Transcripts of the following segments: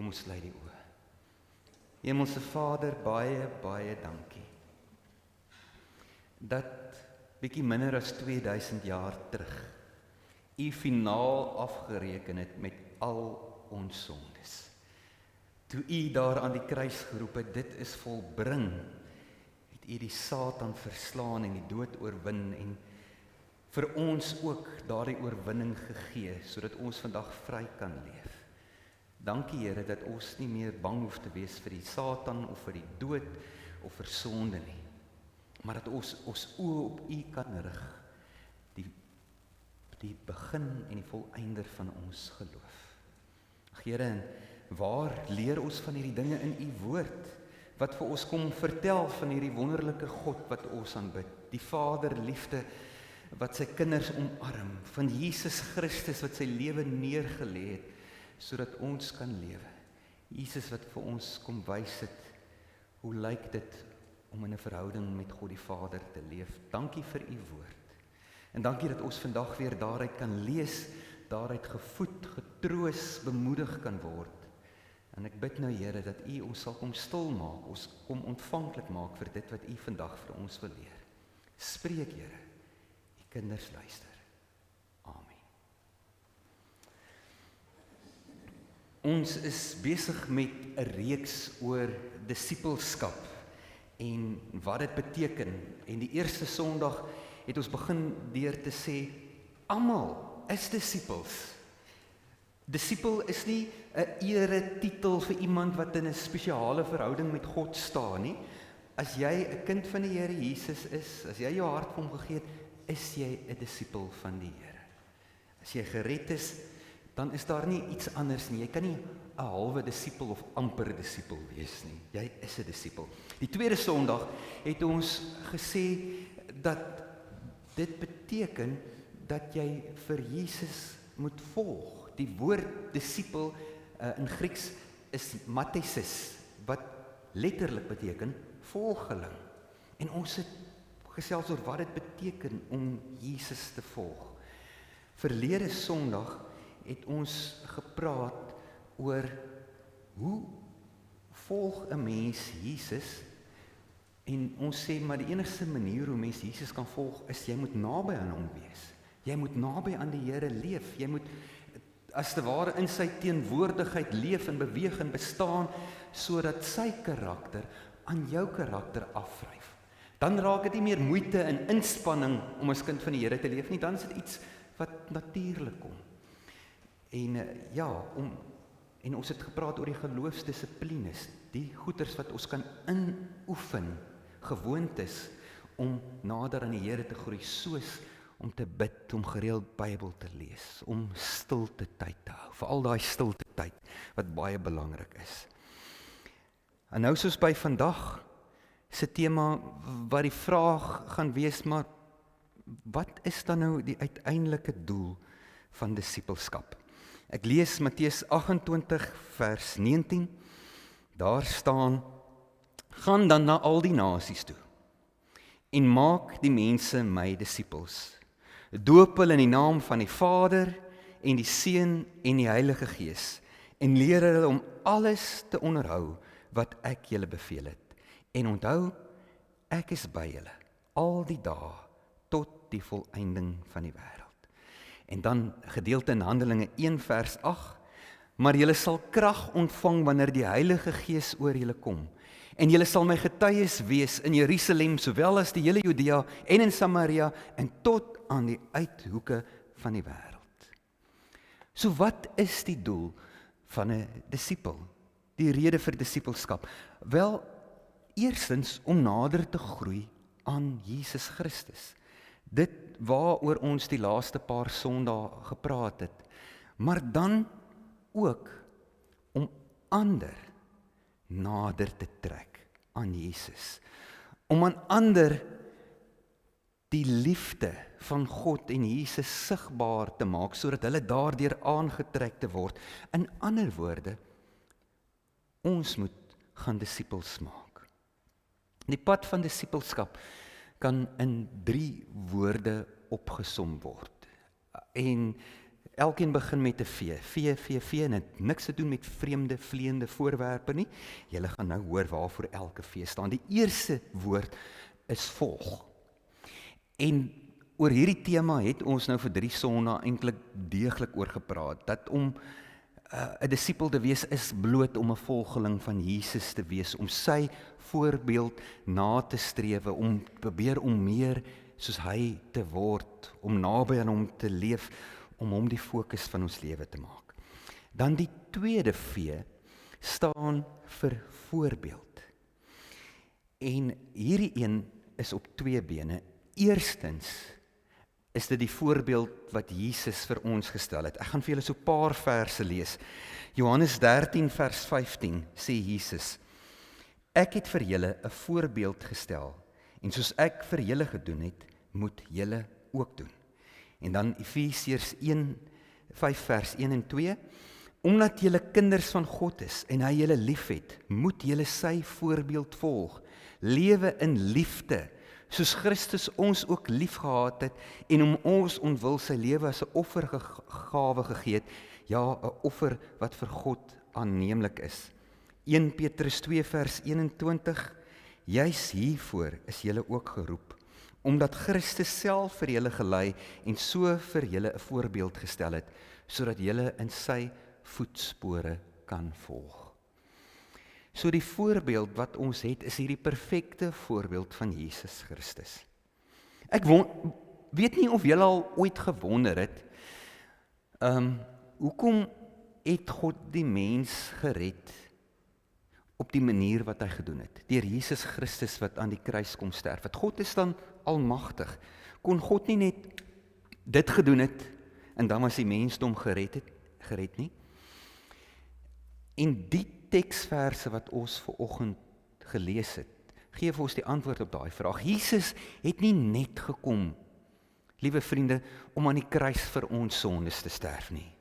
Kom ons sluit die oë. Hemelse Vader, baie, baie dankie. Dat bietjie minder as 2000 jaar terug, U finaal afgereken het met al ons sondes. Toe U daar aan die kruis geroep het, dit is volbring, het U die Satan verslaan en die dood oorwin en vir ons ook daardie oorwinning gegee, sodat ons vandag vry kan leef. Dankie Here dat ons nie meer bang hoef te wees vir die Satan of vir die dood of vir sonde nie, maar dat ons oë op U kan rig, die begin en die volëinder van ons geloof. Here, waar leer ons van hierdie dinge in U woord, wat vir ons kom vertel van hierdie wonderlike God wat ons aanbid, die Vader liefde wat sy kinders omarm, van Jesus Christus wat sy lewe neergelê het, sodat ons kan lewe. Jesus wat vir ons kom wys het, hoe lyk dit om in 'n verhouding met God die Vader te leef. Dankie vir U woord. En dankie dat ons vandag weer daaruit kan lees, daaruit gevoed, getroos, bemoedig kan word. En ek bid nou Here dat U ons sal kom stil maak, ons kom ontvanklik maak vir dit wat U vandag vir ons wil leer. Spreek Here, U kinders luister. Amen. Ons is besig met 'n reeks oor disippelskap en wat dit beteken. En die eerste Sondag het ons begin deur te sê, almal is disippels. Disipel is nie 'n eretitel vir iemand wat in 'n spesiale verhouding met God staan nie. As jy 'n kind van die Here Jesus is, as jy jou hart vir hom gegee het, is jy 'n disipel van die Here. As jy gered is, dan is daar nie iets anders nie. Jy kan nie 'n halwe disipel of amper disipel wees nie. Jy is 'n disipel. Die tweede Sondag het ons gesê dat dit beteken dat jy vir Jesus moet volg. Die woord disipel in Grieks is mathesis, wat letterlik beteken volgeling. En ons het gesels oor wat dit beteken om Jesus te volg. Verlede Sondag het ons gepraat oor hoe volg 'n mens Jesus, en ons sê maar die enigste manier hoe mens Jesus kan volg is jy moet naby aan hom wees. Jy moet naby aan die Here leef. Jy moet as te ware in sy teenwoordigheid leef en beweeg en bestaan, sodat sy karakter aan jou karakter afvryf. Dan raak dit nie meer moeite en inspanning om as kind van die Here te leef nie, dan is dit iets wat natuurlik kom. En ons het gepraat oor die geloofsdissiplines, die goeders wat ons kan inoefen, gewoontes om nader aan die Here te groei, soos om te bid, om gereeld Bybel te lees, om stilte tyd te hou, veral daai stilte tyd wat baie belangrik is. En nou soos by vandag se tema, wat die vraag gaan wees, maar wat is dan nou die uiteindelike doel van disippelskap? Ek lees Matteus 28 vers 19, daar staan, gaan dan na al die nasies toe, en maak die mense my disippels, doop hulle in die naam van die Vader, en die Seun, en die Heilige Gees, en leer hulle om alles te onderhou, wat ek julle beveel het, en onthou, ek is by julle, al die dae, tot die volëinding van die wêreld. En dan gedeelte in Handelinge 1 vers 8, maar julle sal krag ontvang wanneer die Heilige Gees oor julle kom, en julle sal my getuies wees in Jerusalem, sowel as die hele Judea en in Samaria, en tot aan die uithoeke van die wêreld. So wat is die doel van 'n disipel? Die rede vir disipelskap? Wel, eerstens om nader te groei aan Jesus Christus. Dit waaroor ons die laaste paar Sondae gepraat het, maar dan ook om ander nader te trek aan Jesus, om aan ander die liefde van God en Jesus sigbaar te maak, sodat hulle daardeur aangetrek te word. In ander woorde, ons moet gaan disippels maak. Die pad van disipelskap kan in 3 woorde opgesom word. En Elkeen begin met 'n V, en het niks te doen met vreemde, vleiende voorwerpe nie. Julle gaan nou hoor waarvoor elke V staan. Die eerste woord is volg. En oor hierdie tema het ons nou vir 3 sondae eintlik deeglik oor gepraat, dat om 'n disipel te wees is bloot om 'n volgeling van Jesus te wees, om sy voorbeeld na te strewe, om probeer om meer soos hy te word, om naby aan hom te leef, om hom die fokus van ons lewe te maak. Dan die tweede V staan vir voorbeeld. En hierdie een is op 2 bene. Eerstens is dit die voorbeeld wat Jesus vir ons gestel het. Ek gaan vir julle so 'n paar verse lees. Johannes 13 vers 15 sê Jesus: Ek het vir julle 'n voorbeeld gestel, en soos ek vir julle gedoen het, moet julle ook doen. En dan Efesiërs 5 vers 1 en 2, omdat julle kinders van God is en hy julle liefhet, moet julle sy voorbeeld volg. Lewe in liefde, soos Christus ons ook liefgehad het en om ons ontwil sy lewe as 'n offergawe gegee het, ja, 'n offer wat vir God aanneemlik is. 1 Petrus 2 vers 21, juis hiervoor is julle ook geroep, omdat Christus self vir julle gelei en so vir julle 'n voorbeeld gestel het, sodat julle in sy voetspore kan volg. So die voorbeeld wat ons het, is hierdie perfekte voorbeeld van Jesus Christus. Ek weet nie of julle al ooit gewonder het, hoekom het God die mens gered op die manier wat hy gedoen het, deur Jesus Christus wat aan die kruis kom sterf het. God is dan almagtig. Kon God nie net dit gedoen het, en dan was die mensdom gered nie? En die teksverse wat ons vanoggend gelees het, gee vir ons die antwoord op daai vraag. Jesus het nie net gekom, liewe vriende, om aan die kruis vir ons sondes te sterf nie.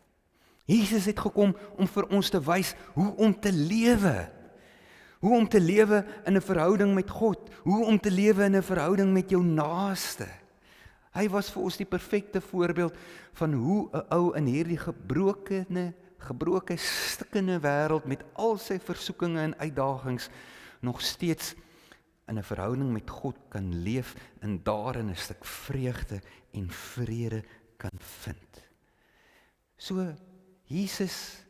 Jesus het gekom om vir ons te wys hoe om te lewe. Hoe om te lewe in 'n verhouding met God. Hoe om te lewe in 'n verhouding met jou naaste. Hy was vir ons die perfekte voorbeeld van hoe 'n ou in hierdie gebroke, stikkende wêreld met al sy versoekinge en uitdagings nog steeds in 'n verhouding met God kan leef en daarin 'n stuk vreugde en vrede kan vind. So Jesus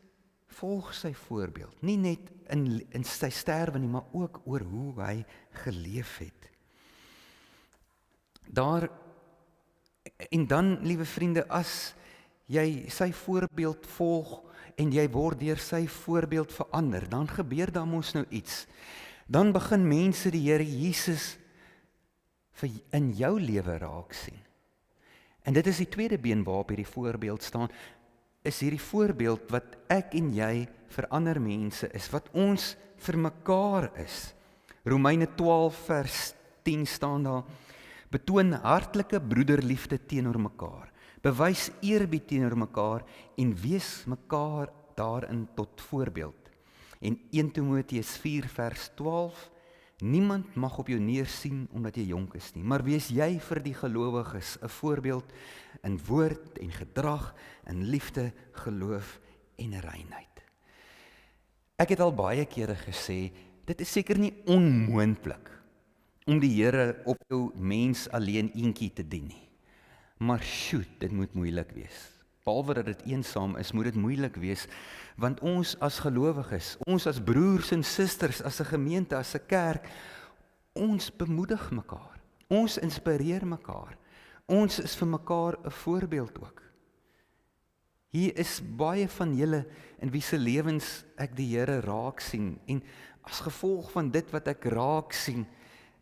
volg sy voorbeeld, nie net in sy sterwe nie, maar ook oor hoe hy geleef het. En dan, liewe vriende, as jy sy voorbeeld volg en jy word deur sy voorbeeld verander, dan gebeur daar mos nou iets. Dan begin mense die Here Jesus in jou lewe raak sien. En dit is die tweede been waarop hierdie voorbeeld staan, is hierdie voorbeeld wat ek en jy vir ander mense is, wat ons vir mekaar is. Romeine 12 vers 10 staan daar, betoon hartlike broederliefde teenoor mekaar, bewys eerbied teenoor mekaar en wees mekaar daarin tot voorbeeld. En 1 Timoteus 4 vers 12, niemand mag op jou neersien omdat jy jonk is nie, maar wees jy vir die gelowiges 'n voorbeeld in woord en gedrag, in liefde, geloof en reinheid. Ek het al baie kere gesê, dit is seker nie onmoontlik om die Here op jou mens alleen eentjie te dien nie. Maar shoot, dit moet moeilik wees. Behalwe dat dit eensaam is, moet dit moeilik wees, want ons as gelowiges, ons as broers en susters, as 'n gemeente, as 'n kerk, ons bemoedig mekaar, ons inspireer mekaar, ons is vir mekaar 'n voorbeeld ook. Hier is baie van julle in wie se lewens ek die Here raak sien, en as gevolg van dit wat ek raak sien,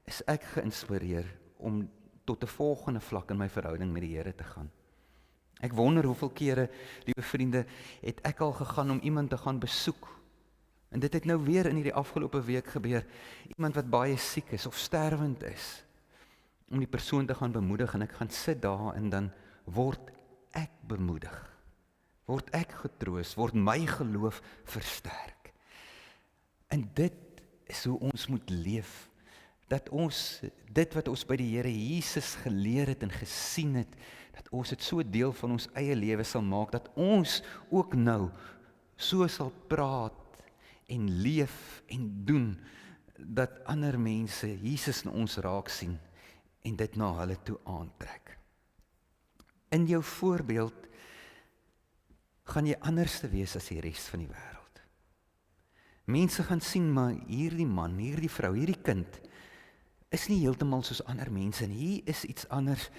is ek geïnspireer om tot 'n volgende vlak in my verhouding met die Here te gaan. Ek wonder hoeveel kere, liewe vriende, het ek al gegaan om iemand te gaan besoek. En dit het nou weer in hierdie afgelope week gebeur. Iemand wat baie siek is of sterwend is. Om die persoon te gaan bemoedig, en ek gaan sit daar en dan word ek bemoedig. Word ek getroos, word my geloof versterk. En dit is hoe ons moet leef. dat ons dit wat ons by die Here Jesus geleer het en gesien het, dat ons dit so deel van ons eie lewe sal maak, dat ons ook nou so sal praat en leef en doen, dat ander mense Jesus in ons raak sien en dit na hulle toe aantrek. In jou voorbeeld gaan jy anders te wees as die res van die wêreld. Mense gaan sien, maar hierdie man, hierdie vrou, hierdie kind is nie heeltemal soos ander mense nie. Hier is iets anders.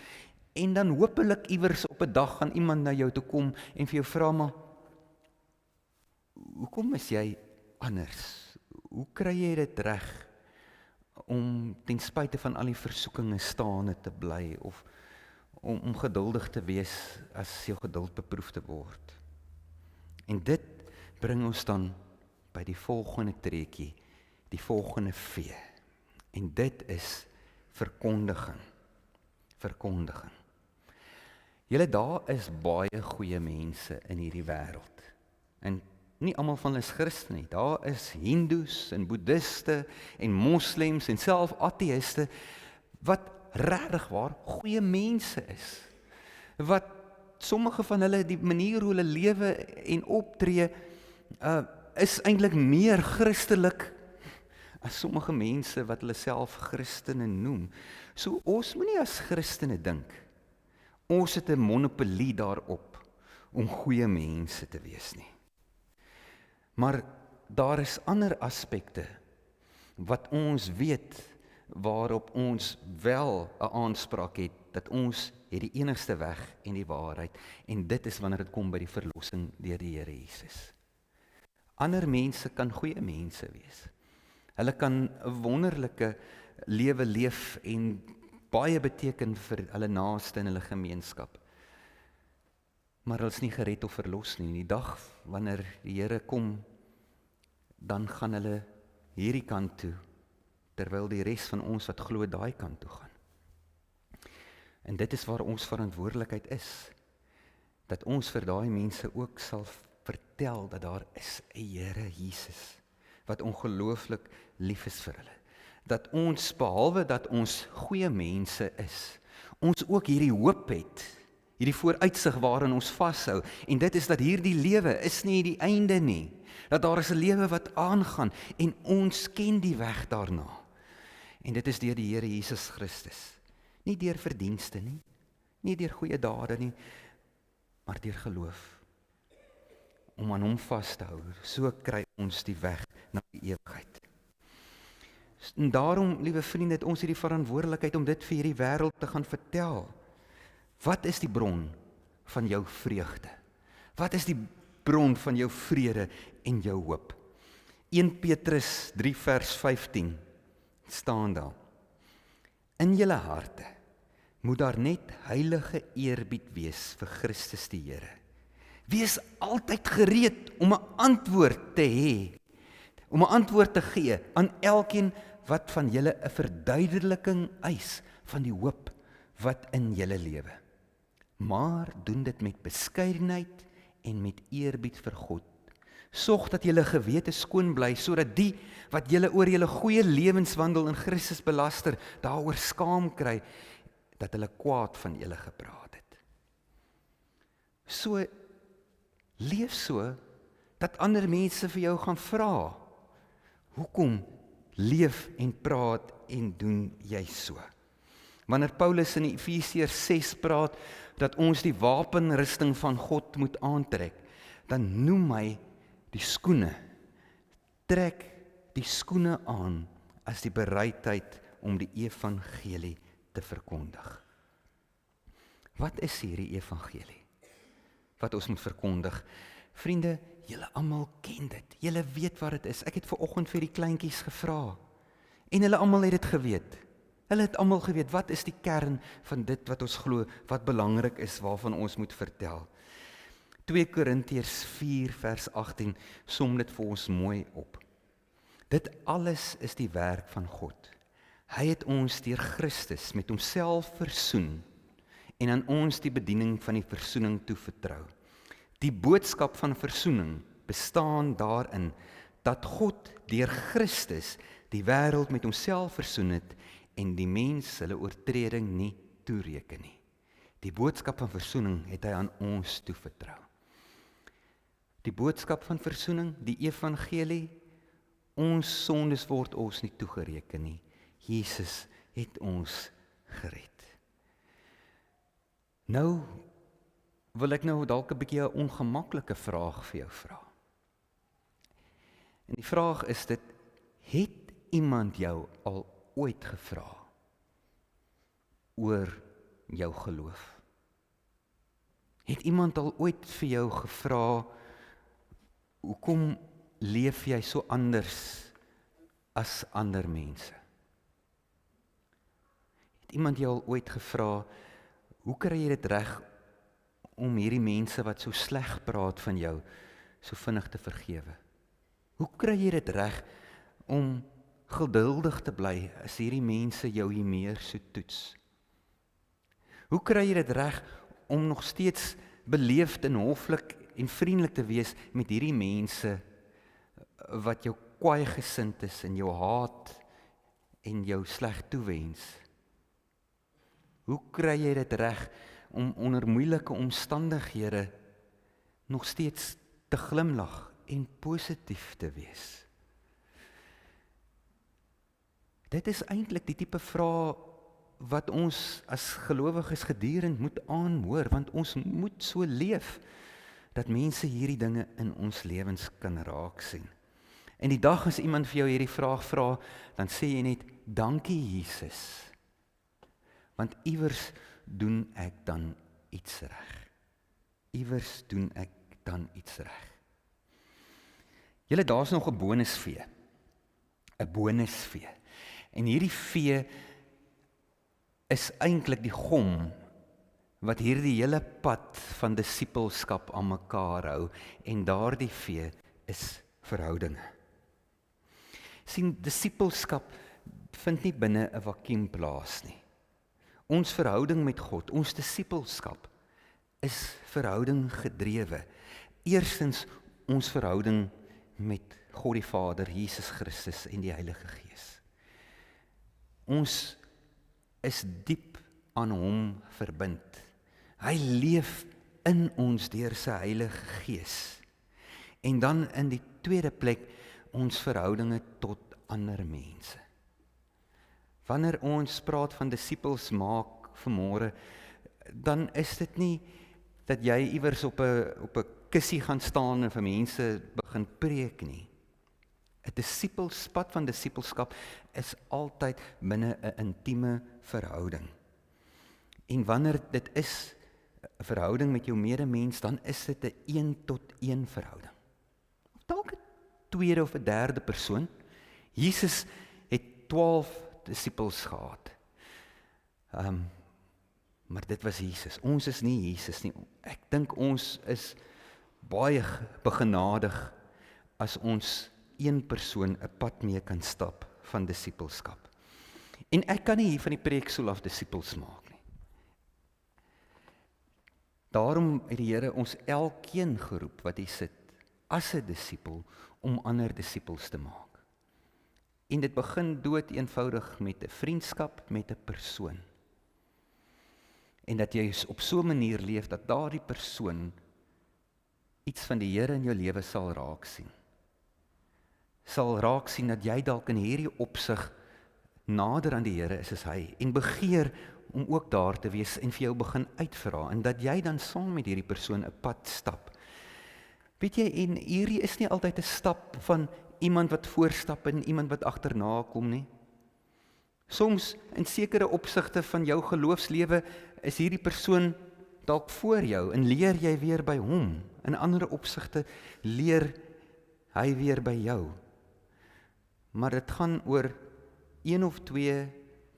En dan hopelik iewers op 'n dag gaan iemand na jou toe kom en vir jou vra, maar hoekom is jy anders? Hoe kry jy dit reg om ten spyte van al die versoekinge staande te bly of om geduldig te wees as jou geduld beproef te word? En dit bring ons dan by die volgende treukie, die volgende V. En dit is verkondiging. Verkondiging. Julle, daar is baie goeie mense in hierdie wêreld. En nie almal van hulle is Christen nie. Daar is Hindoes en Boeddhiste en Moslems en self ateïste wat regtig waar goeie mense is. Wat sommige van hulle, die manier hoe hulle lewe en optree, is eintlik meer Christelik as sommige mense wat hulle self Christene noem. So ons moenie as Christene dink, ons het 'n monopolie daarop om goeie mense te wees nie. Maar daar is ander aspekte wat ons weet, waarop ons wel 'n aanspraak het, dat ons het die enigste weg en die waarheid, en dit is wanneer dit kom by die verlossing deur die Here Jesus. Ander mense kan goeie mense wees. Hulle kan 'n wonderlike lewe leef en baie beteken vir hulle naaste in hulle gemeenskap. Maar hulle is nie gered of verlos nie. Die dag wanneer die Here kom, dan gaan hulle hierdie kant toe, terwyl die res van ons wat glo daai kant toe gaan. En dit is waar ons verantwoordelikheid is, dat ons vir daai mense ook sal vertel dat daar is 'n Here Jesus, wat ongelooflik lief is vir hulle. Dat ons, behalwe dat ons goeie mense is, ons ook hierdie hoop het, hierdie vooruitsig waarin ons vashou, en dit is dat hierdie lewe is nie die einde nie, dat daar is 'n lewe wat aangaan, en ons ken die weg daarna. En dit is deur die Here Jesus Christus. Nie deur verdienste nie, nie deur goeie dade nie, maar deur geloof. Om aan hom vas te hou, so kry ons die weg na die ewigheid. En daarom, liewe vriende, het ons hierdie verantwoordelikheid om dit vir hierdie wêreld te gaan vertel. Wat is die bron van jou vreugde? Wat is die bron van jou vrede en jou hoop? 1 Petrus 3 vers 15 staan daar: In julle harte moet daar net heilige eerbied wees vir Christus die Here. Wees altyd gereed om 'n antwoord te hê, om 'n antwoord te gee aan elkeen wat van julle 'n verduideliking eis van die hoop wat in julle lewe. Maar doen dit met beskeidenheid en met eerbied vir God. Sorg dat julle gewete skoon bly, sodat die wat julle oor julle goeie lewenswandel in Christus belaster, daaroor skaam kry, dat hulle kwaad van julle gepraat het. So, leef so, dat ander mense vir jou gaan vra, hoekom leef en praat en doen jy so? Wanneer Paulus in Efesiërs 6 praat, dat ons die wapenrusting van God moet aantrek, dan noem hy die skoene. Trek die skoene aan as die bereidheid om die evangelie te verkondig. Wat is hierdie evangelie wat ons moet verkondig? Vriende, julle almal ken dit. Julle weet wat dit is. Ek het vanoggend vir die kleintjies gevra en hulle almal het dit geweet. Hulle het almal geweet, wat is die kern van dit wat ons glo, wat belangrik is, waarvan ons moet vertel. 2 Korintiërs 4 vers 18 som dit vir ons mooi op. Dit alles is die werk van God. Hy het ons deur Christus met homself versoen en aan ons die bediening van die versoening toevertrou. Die boodskap van versoening bestaan daarin dat God deur Christus die wêreld met homself versoen het en die mens hulle oortreding nie toereken nie. Die boodskap van versoening het hy aan ons toevertrou. Die boodskap van versoening, die evangelie, ons sondes word ons nie toegereken nie. Jesus het ons gered. Nou wil ek dalk 'n bietjie 'n ongemaklike vraag vir jou vra. En die vraag is dit, het iemand jou al ooit gevra oor jou geloof? Het iemand al ooit vir jou gevra, hoekom leef jy so anders as ander mense? Het iemand jou al ooit gevra, hoe kry jy dit reg om hierdie mense wat so sleg praat van jou, so vinnig te vergewe? Hoe kry jy dit reg om geduldig te bly as hierdie mense jou hier meer so toets? Hoe kry jy dit reg om nog steeds beleefd en hoflik en vriendelik te wees met hierdie mense wat jou kwaai gesind is en jou haat en jou sleg toewens? Hoe kry jy dit reg om onder moeilike omstandighede nog steeds te glimlag en positief te wees? Dit is eintlik die tipe vrae wat ons as gelowiges gedurend moet aanhoor, want ons moet so leef dat mense hierdie dinge in ons lewens kan raak sien. En die dag as iemand vir jou hierdie vraag vra, dan sê jy net, dankie Jesus, want iewers doen ek dan iets reg. Iewers doen ek dan iets reg. Julle, daar's nog 'n bonusvee. 'n Bonusvee. En hierdie vee is eintlik die gom wat hierdie hele pad van disippelskap aan mekaar hou, en daardie vee is verhoudinge. Sien, disippelskap vind nie binne 'n vakuum plaas nie. Ons verhouding met God, ons disippelskap, is verhouding gedrewe. Eerstens ons verhouding met God die Vader, Jesus Christus en die Heilige Gees. Ons is diep aan hom verbind. Hy leef in ons deur sy Heilige Gees. En dan in die tweede plek, ons verhoudinge tot ander mense. Wanneer ons praat van disippels maak vanmôre, dan is dit nie dat jy iewers op 'n kussie gaan staan en vir mense begin preek nie. 'n Disippelspad van disippelskap is altyd binne 'n intieme verhouding. En wanneer dit is 'n verhouding met jou medemens, dan is dit 'n 1-tot-1 verhouding. Dalk 'n tweede of 'n derde persoon. Jesus het 12 disippels gehad. Maar dit was Jesus. Ons is nie Jesus nie. Ek dink ons is baie begenadig as ons een persoon 'n pad mee kan stap van disippelskap. En ek kan nie hier van die preekstoel af disippels maak nie. Daarom het die Here ons elkeen geroep wat hier sit as 'n disipel om ander disippels te maak. En dit begin dood eenvoudig met 'n vriendskap met 'n persoon. En dat jy op so 'n manier leef dat daardie persoon iets van die Here in jou lewe sal raak sien. Sal raak sien dat jy dalk in hierdie opsig nader aan die Here is as hy, en begeer om ook daar te wees en vir jou begin uitvra, en dat jy dan saam met hierdie persoon 'n pad stap. Weet jy, en hierdie is nie altyd 'n stap van iemand wat voorstap en iemand wat agterna kom nie. Soms in sekere opsigte van jou geloofslewe is hierdie persoon dalk voor jou en leer jy weer by hom. In ander opsigte leer hy weer by jou. Maar dit gaan oor 1 of 2,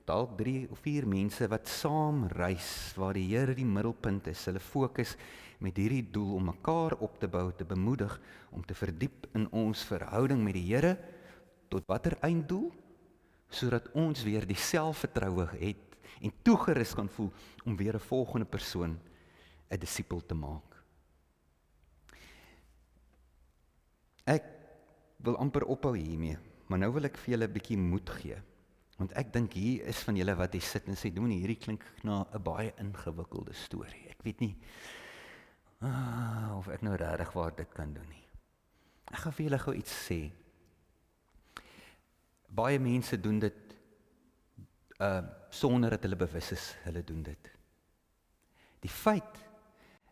dalk 3 of 4 mense wat saam reis, waar die Here die middelpunt is. Hulle fokus met hierdie doel om mekaar op te bou, te bemoedig, om te verdiep in ons verhouding met die Here, tot watter einddoel? Sodat ons weer die selfvertroue het en toegerus kan voel om weer 'n volgende persoon 'n disipel te maak. Ek wil amper ophou hiermee, Maar nou wil ek vir julle 'n bietjie moed gee. Want ek dink hier is van julle wat hier sit en sê, doen hierdie klink na 'n baie ingewikkelde storie. Ek weet nie of ek nou regtig waar dit kan doen nie. Ek gaan vir julle gou iets sê. Baie mense doen dit sonder dat hulle bewus is, hulle doen dit. Die feit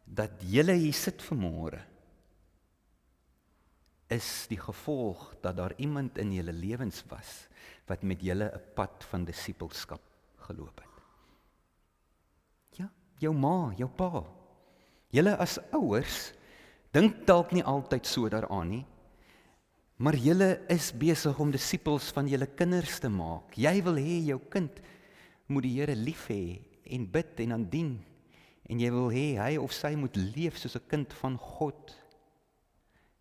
dat julle hier sit vanmôre is die gevolg dat daar iemand in julle lewens was wat met julle 'n pad van disippelskap geloop het. Ja, jou ma, jou pa. Julle as ouers dink dalk nie altyd so daaraan nie, maar julle is besig om disippels van julle kinders te maak. Jy wil hê jou kind moet die Here lief hê en bid en aandien, en jy wil hê hy of sy moet leef soos 'n kind van God,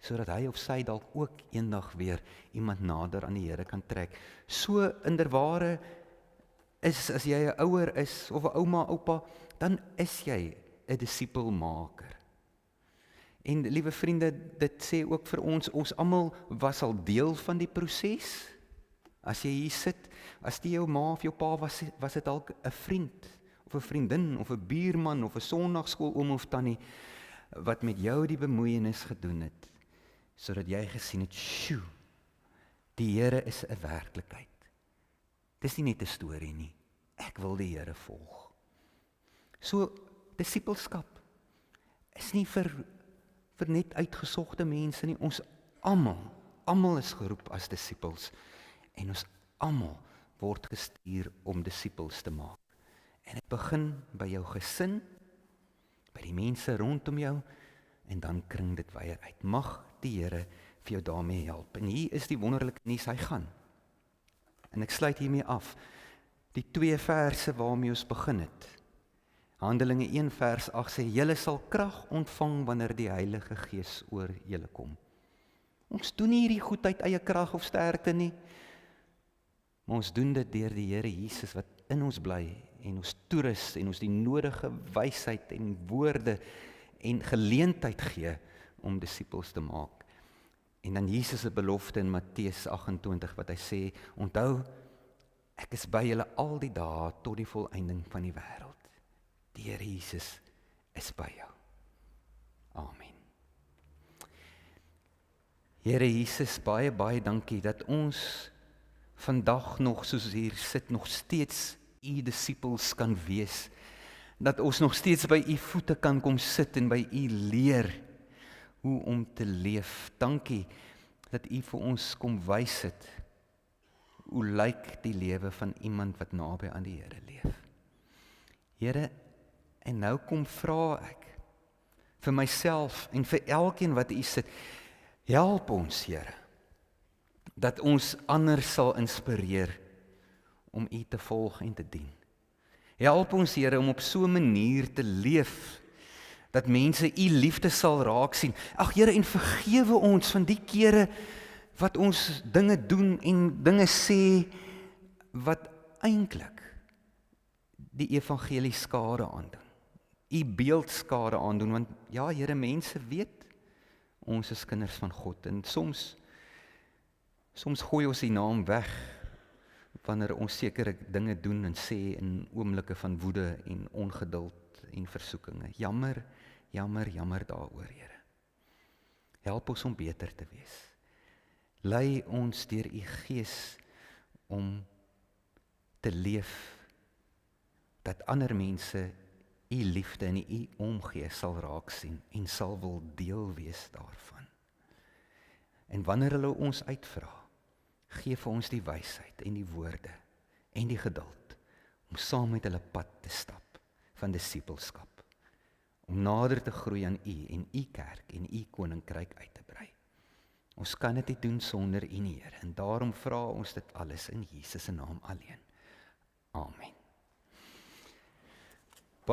sodat hy of sy dalk ook eendag weer iemand nader aan die Here kan trek. So inderware is, as jy 'n ouer is, of 'n ouma, oupa, dan is jy 'n disipelmaker. En liewe vriende, dit sê ook vir ons almal was al deel van die proses. As jy hier sit, as die jou ma of jou pa was dit dalk 'n vriend, of 'n vriendin, of 'n buurman, of 'n sonndagskooloom of tannie, wat met jou die bemoeienis gedoen het, sodat jy gesien het, sjoe, die Here is 'n werklikheid. Dis nie net 'n storie nie, ek wil die Here volg. So, disipelskap is nie vir net uitgesogte mense nie, ons almal is geroep as disipels, en ons almal word gestuur om disipels te maak. En dit begin by jou gesin, by die mense rondom jou, en dan kring dit weer uit. Mag die Here vir jou daarmee help. En hier is die wonderlike nuus, hy gaan. En ek sluit hiermee af. Die 2 verse waarmee ons begin het. Handelinge 1 vers 8 sê, julle sal krag ontvang wanneer die Heilige Gees oor julle kom. Ons doen nie hierdie goed uit eie krag of sterkte nie, maar ons doen dit deur die Here Jesus wat in ons bly, en ons toerus, en ons die nodige wysheid en woorde en geleentheid gee om disippels te maak. En dan Jesus se belofte in Matteus 28 wat hy sê, onthou, ek is by julle al die dae tot die volëinding van die wêreld. Die Here Jesus is by jou. Amen. Here Jesus, baie dankie dat ons vandag nog, soos hier sit, nog steeds u disippels kan wees. Dat ons nog steeds by u voete kan kom sit en by u leer hoe om te leef. Dankie dat u vir ons kom wys het hoe lyk die lewe van iemand wat naby aan die Here leef. Here, en nou kom vra ek vir myself en vir elkeen wat u sit, help ons, Here, dat ons ander sal inspireer om u te volg en te dien. Help ons, Here, om op so 'n manier te leef dat mense u liefde sal raak sien. Ag Here, en vergewe ons van die kere wat ons dinge doen en dinge sê wat eintlik die evangelie skade aandoen. U beeld skade aandoen, want ja Here, mense weet ons is kinders van God, en soms gooi ons die naam weg wanneer ons sekere dinge doen en sê in oomblikke van woede en ongeduld en versoekinge. Jammer daaroor, Here. Help ons om beter te wees. Lei ons deur u Gees om te leef dat ander mense u liefde en u omgee sal raak sien en sal wil deel wees daarvan. En wanneer hulle ons uitvra, gee vir ons die wysheid en die woorde en die geduld om saam met hulle pad te stap van disipelskap, om nader te groei aan u en u kerk en u koninkryk uit te brei. Ons kan dit nie doen sonder u nie, Here, en daarom vra ons dit alles in Jesus se naam alleen. Amen.